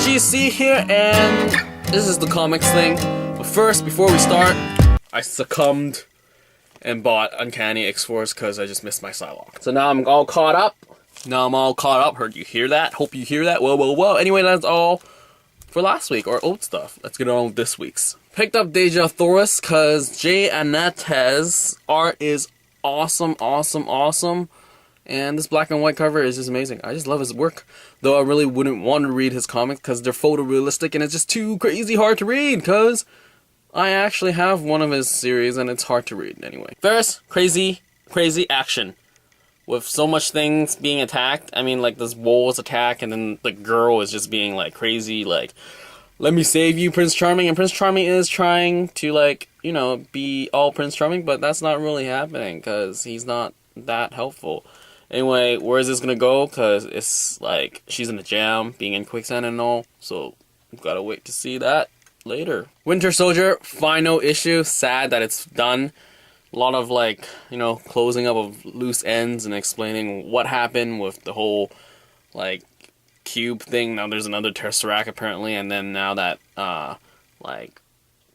GC here, and this is the comics thing. But first, before we start, I succumbed and bought Uncanny X-Force because I just missed my Psylocke. So now I'm all caught up. Heard you hear that? Hope you hear that. Whoa. Anyway, that's all for last week, or old stuff. Let's get on with this week's. Picked up Dejah Thoris because Jay Anatez's art is awesome. And this black and white cover is just amazing. I just love his work. Though I really wouldn't want to read his comics because they're photorealistic and it's just too crazy hard to read because I actually have one of his series and it's hard to read anyway. Fairest, crazy action. With so much things being attacked. I mean, like this wolves attack and then the girl is just being like crazy, like, let me save you, Prince Charming. And Prince Charming is trying to, like, you know, be all Prince Charming, but that's not really happening because he's not that helpful. Anyway, where is this gonna go? Because it's like she's in a jam, being in quicksand and all. So, we've gotta wait to see that later. Winter Soldier, final issue. Sad that it's done. A lot of, like, you know, closing up of loose ends and explaining what happened with the whole, like, cube thing. Now there's another Tesseract apparently, and then now that, like,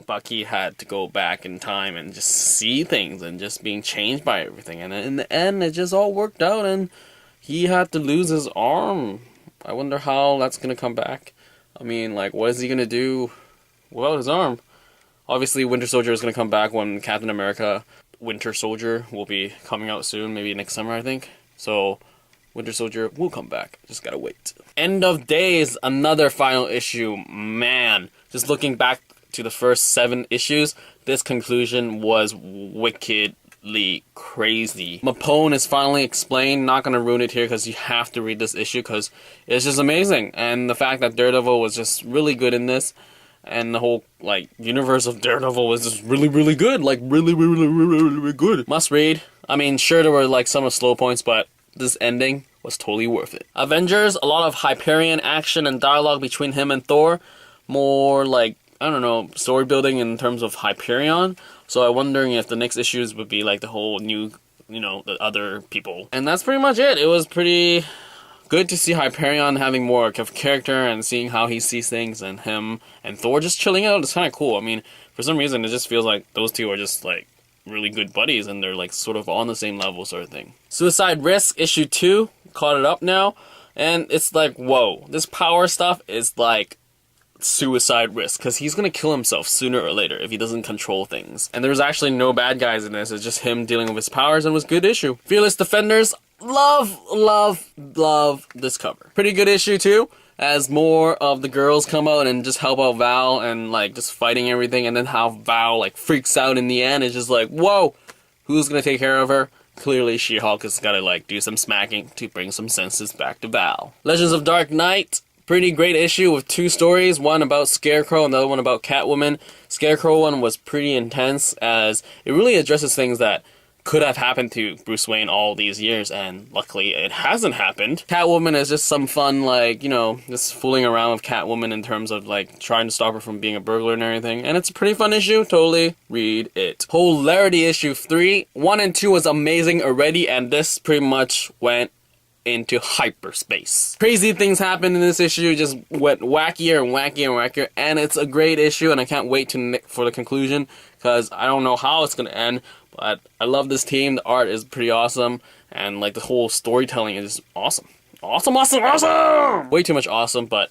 Bucky had to go back in time and just see things and just being changed by everything. And in the end, it just all worked out and he had to lose his arm. I wonder how that's going to come back. I mean, like, what is he going to do without his arm? Obviously, Winter Soldier is going to come back when Captain America Winter Soldier will be coming out soon, maybe next summer, I think. So, Winter Soldier will come back. Just gotta wait. End of Days, another final issue. Man, just looking back to the first 7 issues, this conclusion was wickedly crazy. Mapone is finally explained. Not gonna ruin it here because you have to read this issue because it's just amazing. And the fact that Daredevil was just really good in this, and the whole, like, universe of Daredevil was just really good. Like, really good. Must read. I mean, sure, there were, like, some slow points, but this ending was totally worth it. Avengers, a lot of Hyperion action and dialogue between him and Thor. More, like, I don't know, story building in terms of Hyperion. So I'm wondering if the next issues would be, like, the whole new, you know, the other people. And that's pretty much it. It was pretty good to see Hyperion having more of character and seeing how he sees things, and him and Thor just chilling out. It's kind of cool. I mean, for some reason, it just feels like those two are just, like, really good buddies, and they're, like, sort of on the same level sort of thing. Suicide Risk, issue 2, caught it up now, and it's like, whoa, this power stuff is, like, suicide risk, because he's gonna kill himself sooner or later if he doesn't control things. And there's actually no bad guys in this, it's just him dealing with his powers, and it was a good issue. Fearless Defenders, love this cover. Pretty good issue too, as more of the girls come out and just help out Val and, like, just fighting everything, and then how Val, like, freaks out in the end. It's just like, whoa, who's gonna take care of her? Clearly She-Hulk has gotta, like, do some smacking to bring some senses back to Val. Legends of Dark Knight, pretty great issue with 2 stories, one about Scarecrow and the other one about Catwoman. Scarecrow one was pretty intense, as it really addresses things that could have happened to Bruce Wayne all these years, and luckily it hasn't happened. Catwoman is just some fun, like, you know, just fooling around with Catwoman in terms of, like, trying to stop her from being a burglar and everything, and it's a pretty fun issue, totally read it. Polarity issue 3, 1 and 2 was amazing already, and this pretty much went into hyperspace. Crazy things happened in this issue, just went wackier and wackier, and it's a great issue, and I can't wait for the conclusion, because I don't know how it's gonna end, but I love this team. The art is pretty awesome, and, like, the whole storytelling is awesome. Awesome! Way too much awesome, but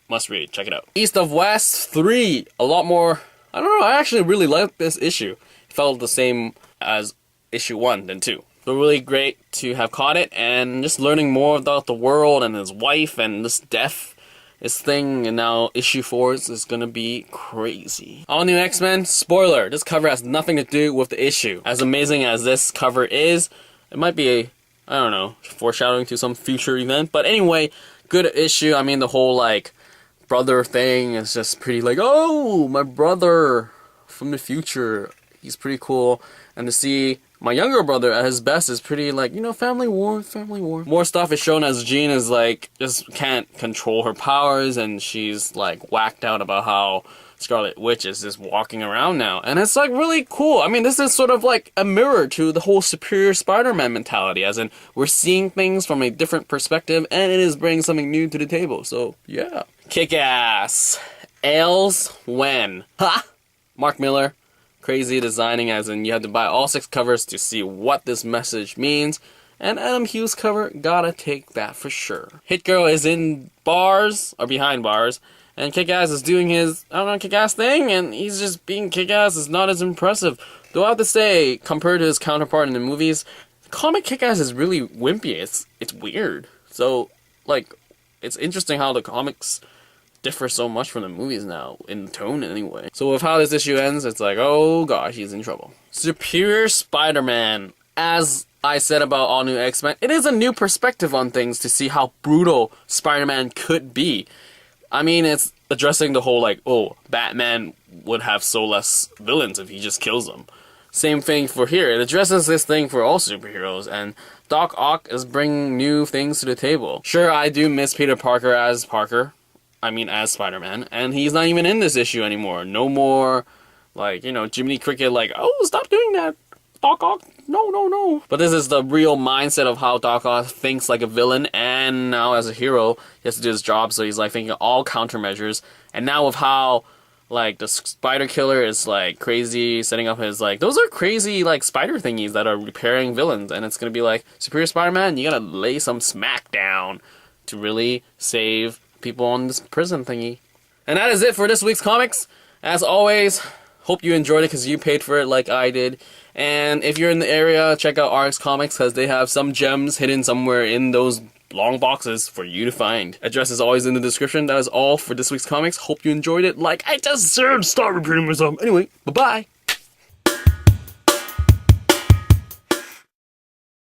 must read. Check it out. East of West 3, a lot more. I don't know, I actually really liked this issue. It felt the same as issue 1 than 2. So really great to have caught it, and just learning more about the world and his wife and this death, this thing, and now issue 4 is gonna be crazy. All new X-Men, spoiler, this cover has nothing to do with the issue. As amazing as this cover is, it might be a, I don't know, foreshadowing to some future event, but anyway, good issue. I mean, the whole, like, brother thing is just pretty, like, oh, my brother from the future, he's pretty cool, and to see my younger brother at his best is pretty, like, you know, family war. More stuff is shown as Jean is, like, just can't control her powers, and she's, like, whacked out about how Scarlet Witch is just walking around now. And it's, like, really cool. I mean, this is sort of like a mirror to the whole superior Spider-Man mentality, as in, we're seeing things from a different perspective, and it is bringing something new to the table. So, yeah. Kickass. Ails when? Ha! Mark Miller. Crazy designing, as in you had to buy all 6 covers to see what this message means. And Adam Hughes cover, gotta take that for sure. Hit Girl is in bars, or behind bars, and Kickass is doing his, I don't know, Kickass thing, and he's just being Kickass. Is not as impressive. Though I have to say, compared to his counterpart in the movies, comic Kickass is really wimpy. It's weird. So, like, it's interesting how the comics differ so much from the movies now, in tone anyway. So with how this issue ends, it's like, oh gosh, he's in trouble. Superior Spider-Man. As I said about All New X-Men, it is a new perspective on things to see how brutal Spider-Man could be. I mean, it's addressing the whole, like, oh, Batman would have so less villains if he just kills them. Same thing for here. It addresses this thing for all superheroes, and Doc Ock is bringing new things to the table. Sure, I do miss Peter Parker as as Spider-Man, and he's not even in this issue anymore. No more, like, you know, Jiminy Cricket, like, oh, stop doing that, Doc Ock, no. But this is the real mindset of how Doc Ock thinks like a villain, and now as a hero, he has to do his job, so he's, like, thinking of all countermeasures. And now with how, like, the spider killer is, like, crazy, setting up his, like, those are crazy, like, spider thingies that are repairing villains, and it's gonna be like, Superior Spider-Man, you gotta lay some smack down to really save people on this prison thingy. And that is it for this week's comics. As always, hope you enjoyed it because you paid for it like I did. And if you're in the area, check out RX Comics because they have some gems hidden somewhere in those long boxes for you to find. Address is always in the description. That is all for this week's comics. Hope you enjoyed it like I just said. Stop repeating myself. Anyway, bye-bye.